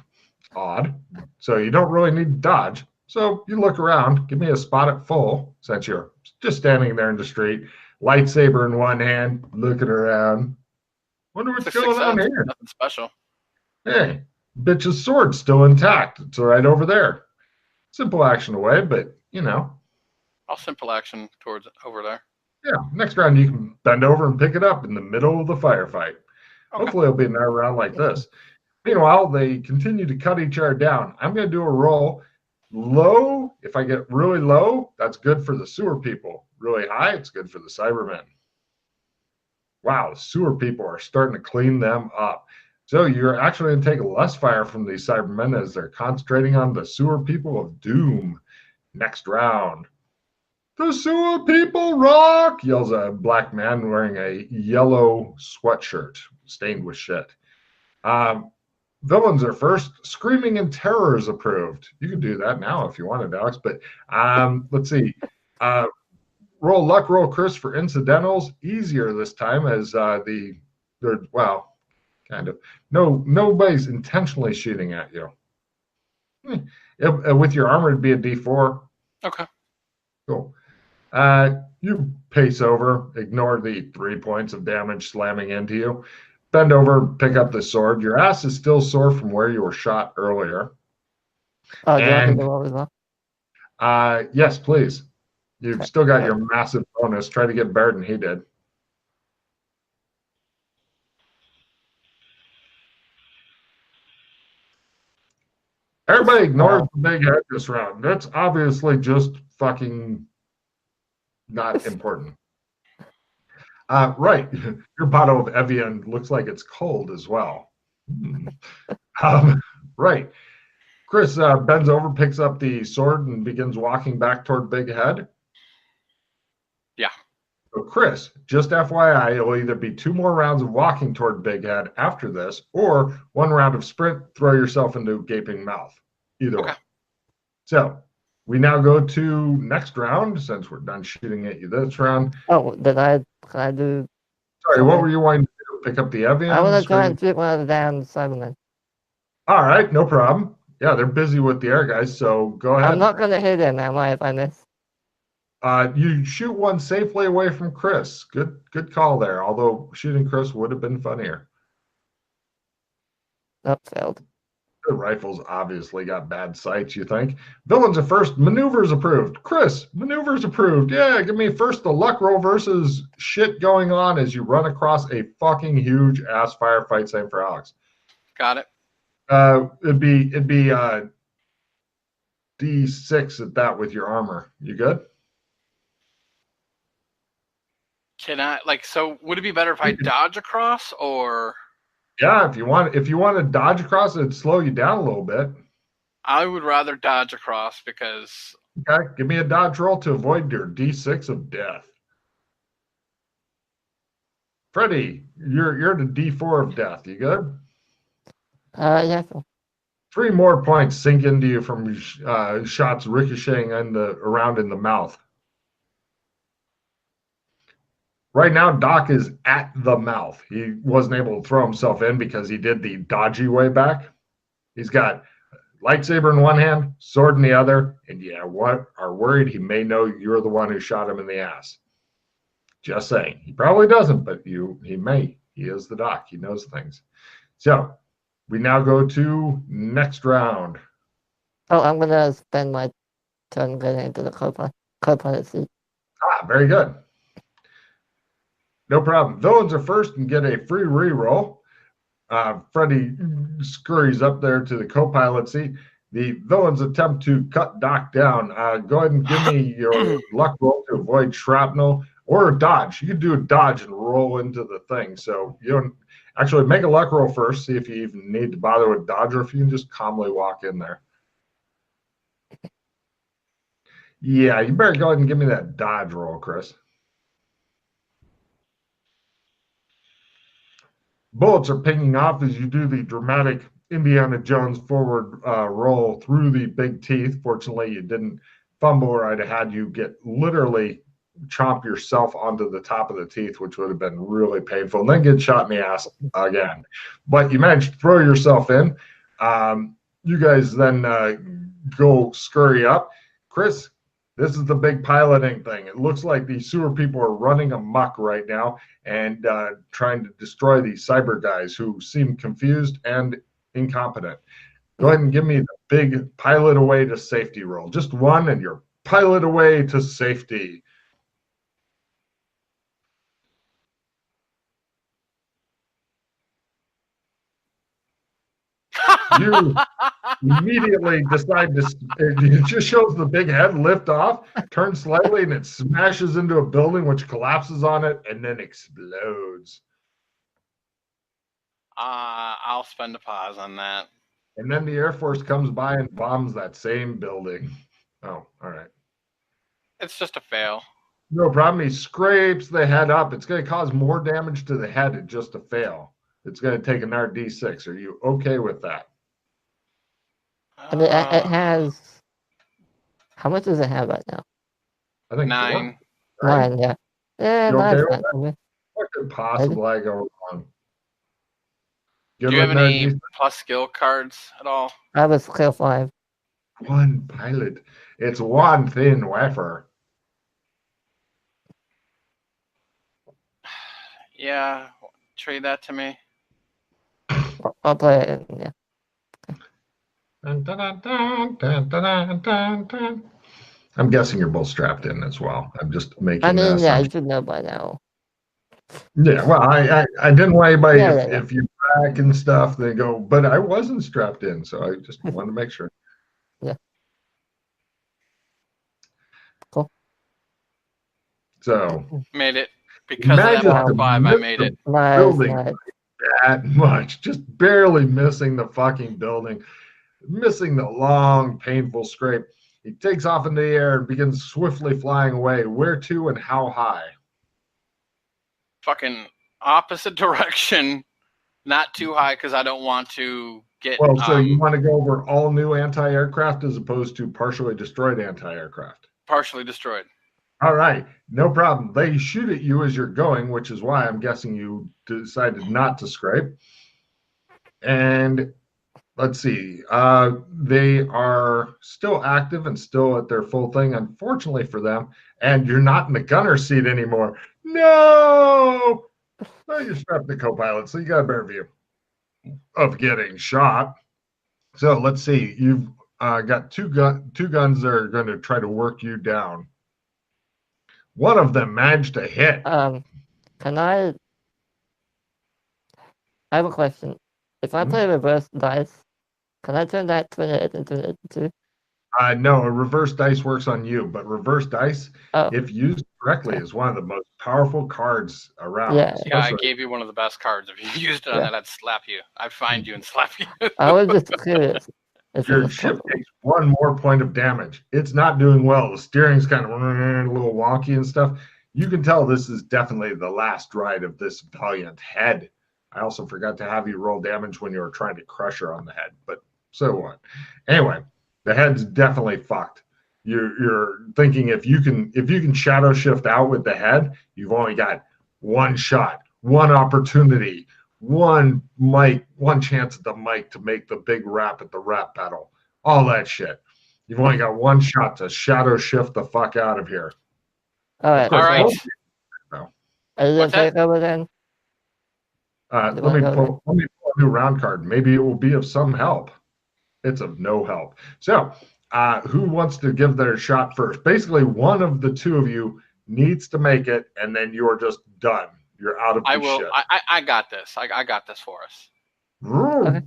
Odd. So you don't really need to dodge. So you look around, give me a spot at full, since you're just standing there in the street, lightsaber in one hand, looking around. Wonder what's going on here. Nothing special. Hey, bitch's sword's still intact. It's right over there. Simple action away, but you know. I'll simple action towards over there. Yeah, next round you can bend over and pick it up in the middle of the firefight. Okay. Hopefully it'll be another round like this. Meanwhile, they continue to cut each other down. I'm going to do a roll. Low, if I get really low, that's good for the sewer people. Really high, it's good for the Cybermen. Wow, the sewer people are starting to clean them up. So you're actually going to take less fire from these Cybermen as they're concentrating on the sewer people of doom. Next round. The sewer people rock, yells a black man wearing a yellow sweatshirt stained with shit. Villains are first. Screaming in terror is approved. You can do that now if you wanted, Alex. But let's see. Roll luck, roll Chris for incidentals. Easier this time as well, kind of. Nobody's intentionally shooting at you. With your armor, it'd be a D4. Okay. Cool. You pace over, ignore the 3 points of damage slamming into you. Bend over, pick up the sword. Your ass is still sore from where you were shot earlier. Oh, do you want me to roll as well? Yes, please. You've still got your massive bonus. Try to get better than he did. Everybody ignores the big head this round. That's obviously just fucking not important. Right. Your bottle of Evian looks like it's cold as well. Right. Chris bends over, picks up the sword, and begins walking back toward Big Head. Yeah. So Chris, just FYI, it'll either be 2 more rounds of walking toward Big Head after this, or 1 round of sprint, throw yourself into Gaping Mouth. Either way. So we now go to next round, since we're done shooting at you this round. Oh, can I do... Sorry, what were you wanting to do? Pick up the Evian? I want to try and shoot one of the damn Cybermen. All right, no problem. Yeah, they're busy with the air guys, so go ahead. I'm not going to hit him, am I, if I miss? You shoot one safely away from Chris. Good call there, although shooting Chris would have been funnier. Nope, failed. The rifle's obviously got bad sights, you think. Villains are first. Maneuvers approved. Chris, maneuvers approved. Yeah, give me first the luck roll versus shit going on as you run across a fucking huge ass firefight. Same for Alex. Got it. It'd be D6 at that with your armor. You good? Can I so would it be better if I dodge across or? Yeah, if you want to dodge across, it'd slow you down a little bit. I would rather dodge across because. Okay, give me a dodge roll to avoid your D6 of death. Freddy, you're the D4 of death. You good? Yeah. 3 more points sink into you from shots ricocheting around in the mouth. Right now, Doc is at the mouth. He wasn't able to throw himself in because he did the dodgy way back. He's got lightsaber in one hand, sword in the other, and what are worried he may know you're the one who shot him in the ass. Just saying. He probably doesn't, but he may. He is the Doc. He knows things. So we now go to next round. Oh, I'm going to spend my turn getting into the co-pilot seat. Very good. No problem. Villains are first and get a free reroll. Freddy scurries up there to the co-pilot seat. The villains attempt to cut Doc down. Go ahead and give me your luck roll to avoid shrapnel or a dodge. You can do a dodge and roll into the thing. So you don't actually make a luck roll first. See if you even need to bother with dodge or if you can just calmly walk in there. Yeah, you better go ahead and give me that dodge roll, Chris. Bullets are pinging off as you do the dramatic Indiana Jones forward roll through the big teeth. Fortunately, you didn't fumble, or I'd have had you get literally chomp yourself onto the top of the teeth, which would have been really painful, and then get shot in the ass again. But you managed to throw yourself in. You guys then go scurry up. Chris, this is the big piloting thing. It looks like the sewer people are running amok right now and trying to destroy these cyber guys who seem confused and incompetent. Go ahead and give me the big pilot away to safety roll. Just one, and you're pilot away to safety. You immediately decide to, it just shows the big head lift off, turn slightly, and it smashes into a building which collapses on it and then explodes. I'll spend a pause on that. And then the Air Force comes by and bombs that same building. Oh, all right. It's just a fail. No problem. He scrapes the head up. It's going to cause more damage to the head at just a fail. It's going to take another D6. Are you okay with that? I mean, it has... How much does it have right now? I think 9. 9, yeah. Yeah, you okay 9's with fine. that? What could possibly go wrong? Do you have any plus skill cards at all? I was skill 5. One pilot. It's one thin wafer. Yeah, trade that to me. I'll play it, yeah. Dun, dun, dun, dun, dun, dun, dun. I'm guessing you're both strapped in as well. I'm just making. I mean, yeah, you should know by now. Yeah, well, I didn't want anybody if you back and stuff, they go, but I wasn't strapped in, so I just wanted to make sure. Yeah. Cool. So made it because of that Mark 5. I made it. Building that much, just barely missing the fucking building. Missing the long, painful scrape, he takes off into the air and begins swiftly flying away. Where to and how high? Fucking opposite direction. Not too high because I don't want to get... Well, so you want to go over all new anti-aircraft as opposed to partially destroyed anti-aircraft? Partially destroyed. All right, no problem. They shoot at you as you're going, which is why I'm guessing you decided not to scrape. And let's see. They are still active and still at their full thing, unfortunately for them. And you're not in the gunner seat anymore. No! Well, you're strapped to co-pilot, so you got a better view of getting shot. So let's see. You've got two guns that are going to try to work you down. One of them managed to hit. Can I have a question. If I play reverse dice, can I turn that 28 into an 82? No, a reverse dice works on you, but reverse dice, if used correctly, is one of the most powerful cards around. Yeah, I gave you one of the best cards. If you used it on that, I'd slap you. I'd find you and slap you. I was just curious. Your ship takes one more point of damage. It's not doing well. The steering's kind of a little wonky and stuff. You can tell this is definitely the last ride of this valiant head. I also forgot to have you roll damage when you were trying to crush her on the head, but so what? Anyway, the head's definitely fucked. You're thinking if you can shadow shift out with the head, you've only got one shot, one opportunity, one chance at the mic to make the big rap at the rap battle. All that shit. You've only got one shot to shadow shift the fuck out of here. All right. Are you going to take over then? Let me pull a new round card. Maybe it will be of some help. It's of no help. So, who wants to give their shot first? Basically, one of the two of you needs to make it, and then you're just done. You're out of the ship. I got this. I got this for us.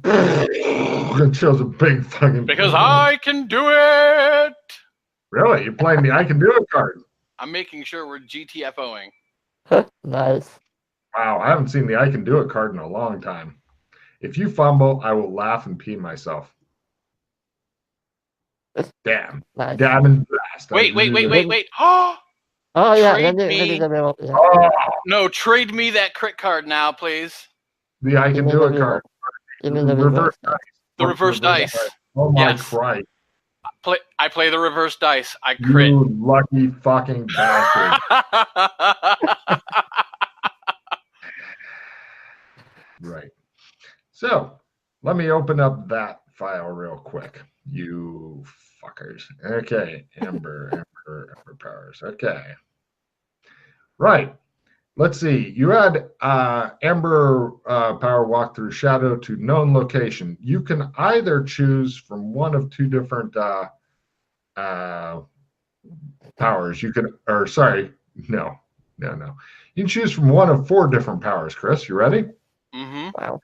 It shows a big fucking... Because I can do it! Really? You're playing the I can do it card? I'm making sure we're GTFOing. Nice. Wow, I haven't seen the I can do it card in a long time. If you fumble, I will laugh and pee myself. Damn. Nice. Damn and blast. Wait. Oh, yeah. No, trade me that crit card now, please. The I can do it card. You mean the reverse dice? The reverse dice. Oh, my Christ. I play the reverse dice. I crit. You lucky fucking bastard. Right. So, let me open up that file real quick. You fuckers. Okay. Ember powers. Okay. Right. Let's see. You had Ember power walk through shadow to known location. You can either choose from one of two different powers. You can, or sorry, no. You can choose from one of four different powers. Chris, you ready? Mm-hmm. Wow.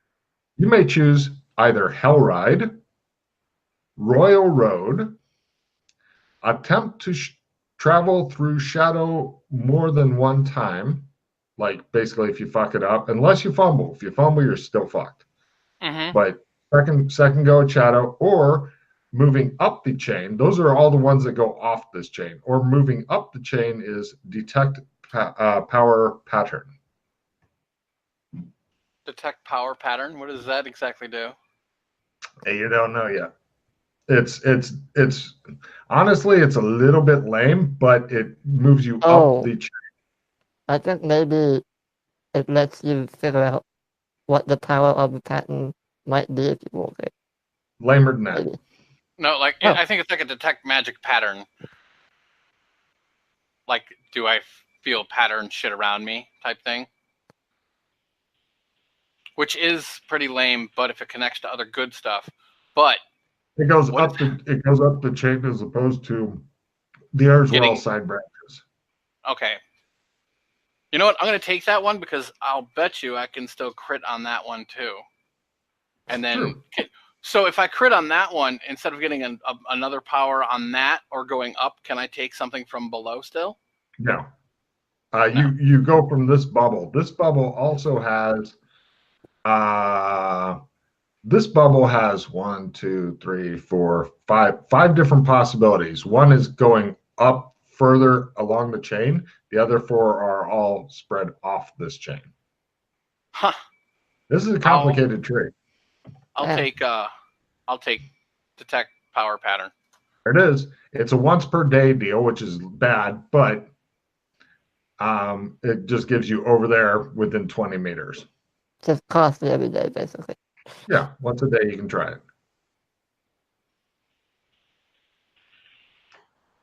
You may choose either Hell Ride, Royal Road, attempt to travel through shadow more than one time. Like basically, if you fuck it up, unless you fumble. If you fumble, you're still fucked. Mm-hmm. But second go at shadow, or moving up the chain. Those are all the ones that go off this chain. Or moving up the chain is detect power pattern. Detect power pattern. What does that exactly do? Hey, you don't know yet. It's honestly, it's a little bit lame, but it moves you up the chain. I think maybe it lets you figure out what the power of the pattern might be if you move it. Lamer than that. No, I think it's like a detect magic pattern. Like, do I feel pattern shit around me type thing? Which is pretty lame, but if it connects to other good stuff. But it goes up the chain as opposed to the others were all side branches. Okay. You know what? I'm going to take that one because I'll bet you I can still crit on that one too. And then, so if I crit on that one, instead of getting another power on that or going up, can I take something from below still? No. You go from this bubble. This bubble also has this bubble has 1, 2, 3, 4, 5 different possibilities. One is going up further along the chain. The other 4 are all spread off this chain. Huh. This is a complicated tree. I'll take detect power pattern. There it is. It's a once per day deal, which is bad, but it just gives you over there within 20 meters. Just costly every day, basically. Yeah, once a day you can try it.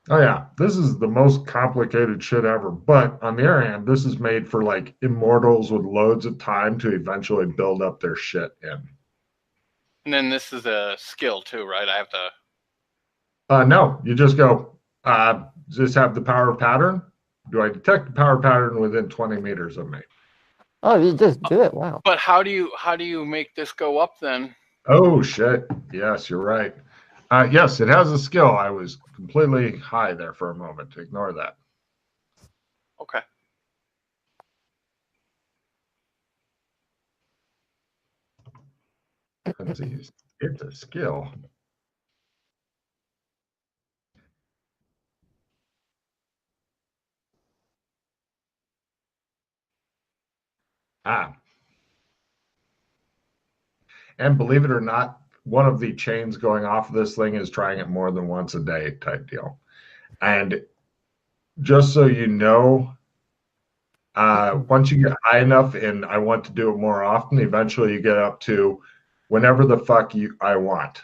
Oh yeah, this is the most complicated shit ever. But on the other hand, this is made for like immortals with loads of time to eventually build up their shit in. And then this is a skill too, right? I have to. No, you just go. Does this have the power pattern? Do I detect the power pattern within 20 meters of me? Oh, you just do it. Wow. But how do you make this go up then? Oh shit! Yes, you're right. Yes, it has a skill. I was completely high there for a moment. Ignore that. Okay. Let's see. It's a skill. And believe it or not, one of the chains going off of this thing is trying it more than once a day type deal. And just so you know, once you get high enough and I want to do it more often, eventually you get up to whenever the fuck I want.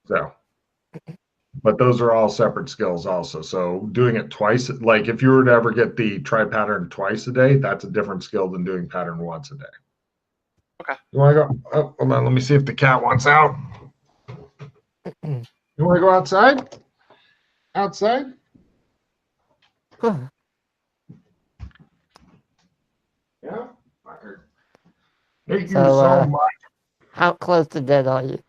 So, but those are all separate skills also. So doing it twice, like if you were to ever get the try pattern twice a day, that's a different skill than doing pattern once a day. Okay. You want to go? Oh, hold on. Let me see if the cat wants out. You want to go outside? Outside? Yeah. Thank you so much. How close to dead are you?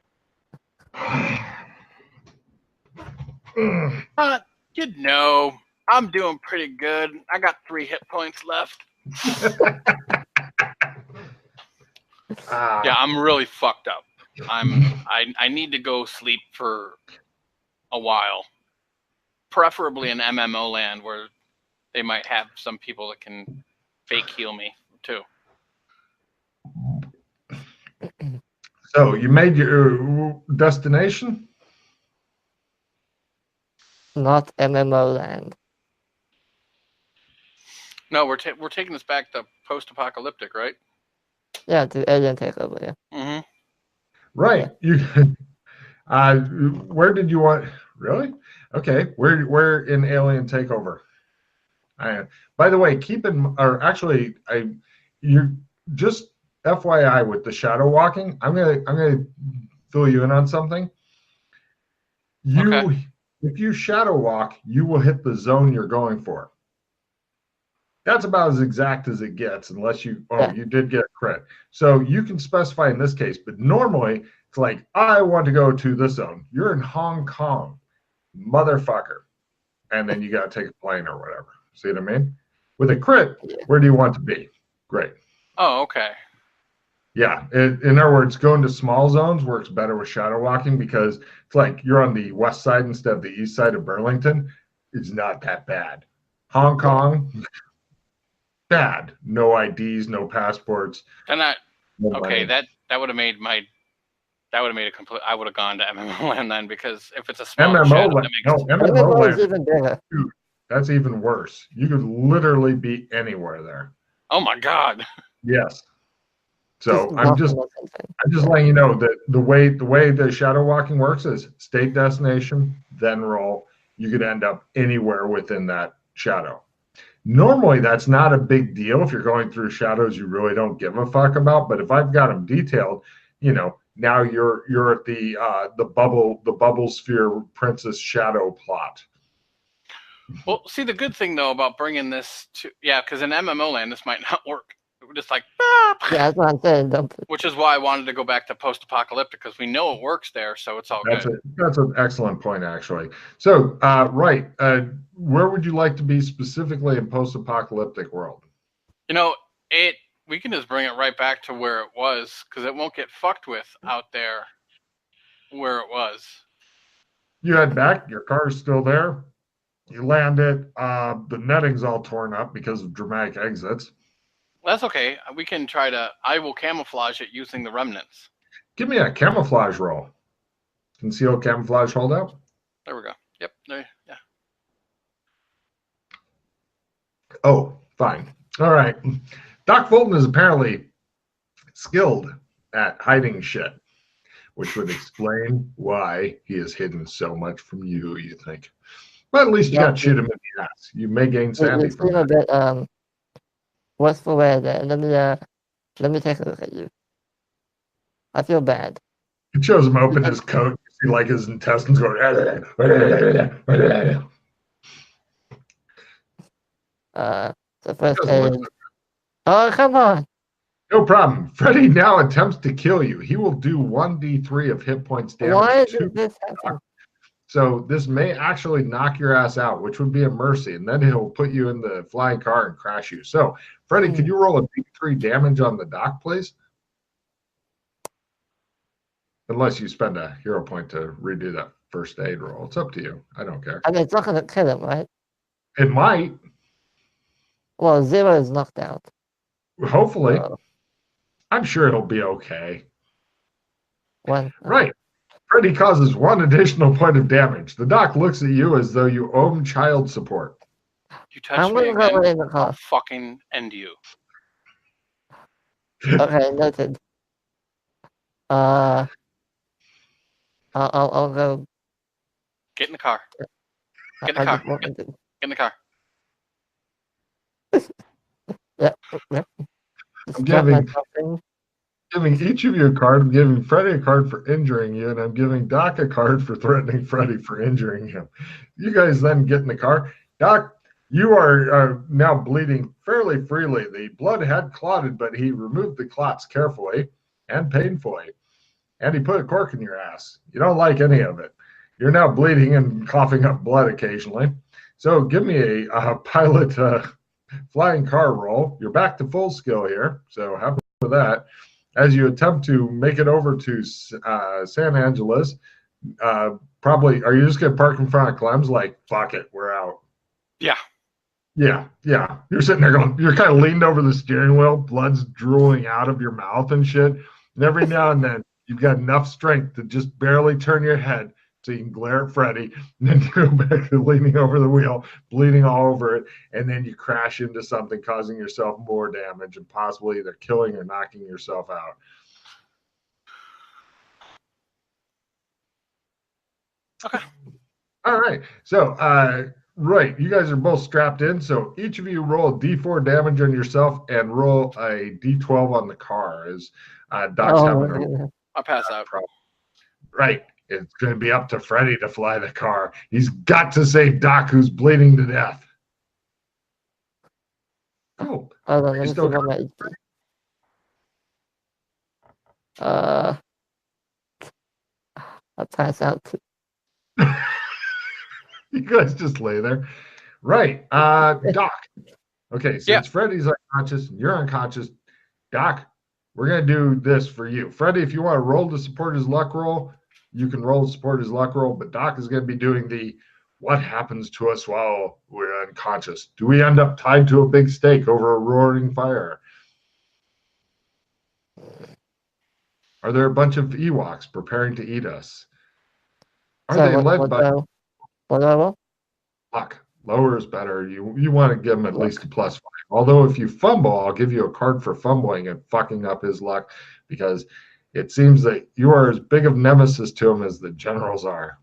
I'm doing pretty good. I got 3 hit points left. Yeah, I'm really fucked up. I need to go sleep for a while, preferably in MMO land where they might have some people that can fake heal me too. So you made your destination? Not MMO land. No, we're taking this back to post-apocalyptic, right? Yeah, to alien takeover. Yeah. Mm-hmm. Right. You. Where did you want? Really? Okay. Where in Alien Takeover? By the way, you just FYI with the shadow walking. I'm gonna fill you in on something. If you shadow walk, you will hit the zone you're going for. That's about as exact as it gets, unless you did get a crit. So you can specify in this case, but normally it's like, I want to go to this zone. You're in Hong Kong, motherfucker. And then you got to take a plane or whatever. See what I mean? With a crit, where do you want to be? Great. Oh, okay. Yeah. In other words, going to small zones works better with shadow walking because it's like you're on the west side instead of the east side of Burlington. It's not that bad. Hong Kong, bad. No IDs, no passports. And that would have made a complete. I would have gone to MMO land then, because if it's a small MMO land, is even bigger. Dude, that's even worse. You could literally be anywhere there. Oh my god. Yes. So I'm just letting you know that the way the shadow walking works is state destination, then roll. You could end up anywhere within that shadow. Normally, that's not a big deal. If you're going through shadows you really don't give a fuck about. But if I've got them detailed, now you're at the bubble sphere princess shadow plot. Well, see, the good thing though about bringing this to because in MMO land this might not work. We're just like that's what I'm saying. Which is why I wanted to go back to post-apocalyptic, because we know it works there, so it's all good. That's an excellent point, actually. So, where would you like to be specifically in post-apocalyptic world? It We can just bring it right back to where it was, because it won't get fucked with out there where it was. You head back. Your car's still there. You land it. The netting's all torn up because of dramatic exits. Well, that's okay. We can try to... I will camouflage it using the remnants. Give me a camouflage roll. Conceal camouflage holdout. There we go. Yep. There, yeah. Oh, fine. All right. Doc Fulton is apparently skilled at hiding shit, which would explain why he has hidden so much from you, you think. But at least you got to shoot him in the ass. You may gain sanity from that. A bit wistful way there. Let me take a look at you. I feel bad. It shows him open his coat. You see like his intestines going. The first aid. Oh, come on. No problem. Freddy now attempts to kill you. He will do 1d3 of hit points damage. Why did this happen? So this may actually knock your ass out, which would be a mercy, and then he'll put you in the flying car and crash you. So, Freddy, could you roll a d3 damage on the dock, please? Unless you spend a hero point to redo that first aid roll. It's up to you. I don't care. I mean, it's not going to kill him, right? It might. Well, 0 is knocked out. Hopefully. I'm sure it'll be okay. Right. Freddy causes 1 additional point of damage. The doc looks at you as though you owe him child support. You touch me again, I'll fucking end you. Okay, noted. I'll go. Get in the car. Get in the car. Get in the car. Yeah. I'm giving each of you a card. I'm giving Freddy a card for injuring you, and I'm giving Doc a card for threatening Freddy for injuring him. You guys then get in the car. Doc, you are now bleeding fairly freely. The blood had clotted, but he removed the clots carefully and painfully, and he put a cork in your ass. You don't like any of it. You're now bleeding and coughing up blood occasionally. So give me a pilot flying car roll. You're back to full skill here, so have fun with that. As you attempt to make it over to San Angeles, probably, are you just going to park in front of Clem's like, fuck it, we're out? Yeah. Yeah. You're sitting there going, you're kind of leaned over the steering wheel, blood's drooling out of your mouth and shit. And every now and then, you've got enough strength to just barely turn your head so you can glare at Freddy, and then go back to leaning over the wheel, bleeding all over it, and then you crash into something, causing yourself more damage and possibly either killing or knocking yourself out. Okay. All right. So, right, you guys are both strapped in, so each of you roll a d4 damage on yourself and roll a d12 on the car. As Doc's having I'll pass out. Right. It's going to be up to Freddy to fly the car. He's got to save Doc, who's bleeding to death. Oh. Hold on, let me see what my HP. I'll pass out too. You guys just lay there. Right. Doc. Okay, since Freddy's unconscious and you're unconscious, Doc, we're going to do this for you. Freddy, if you want to roll to support his luck roll, you can roll to support his luck roll, but Doc is going to be doing the what happens to us while we're unconscious. Do we end up tied to a big stake over a roaring fire? Are there a bunch of Ewoks preparing to eat us? Are they led by what level? luck? Lower is better. You want to give him at least a +5. Although if you fumble, I'll give you a card for fumbling and fucking up his luck, because it seems that you are as big of nemesis to him as the generals are.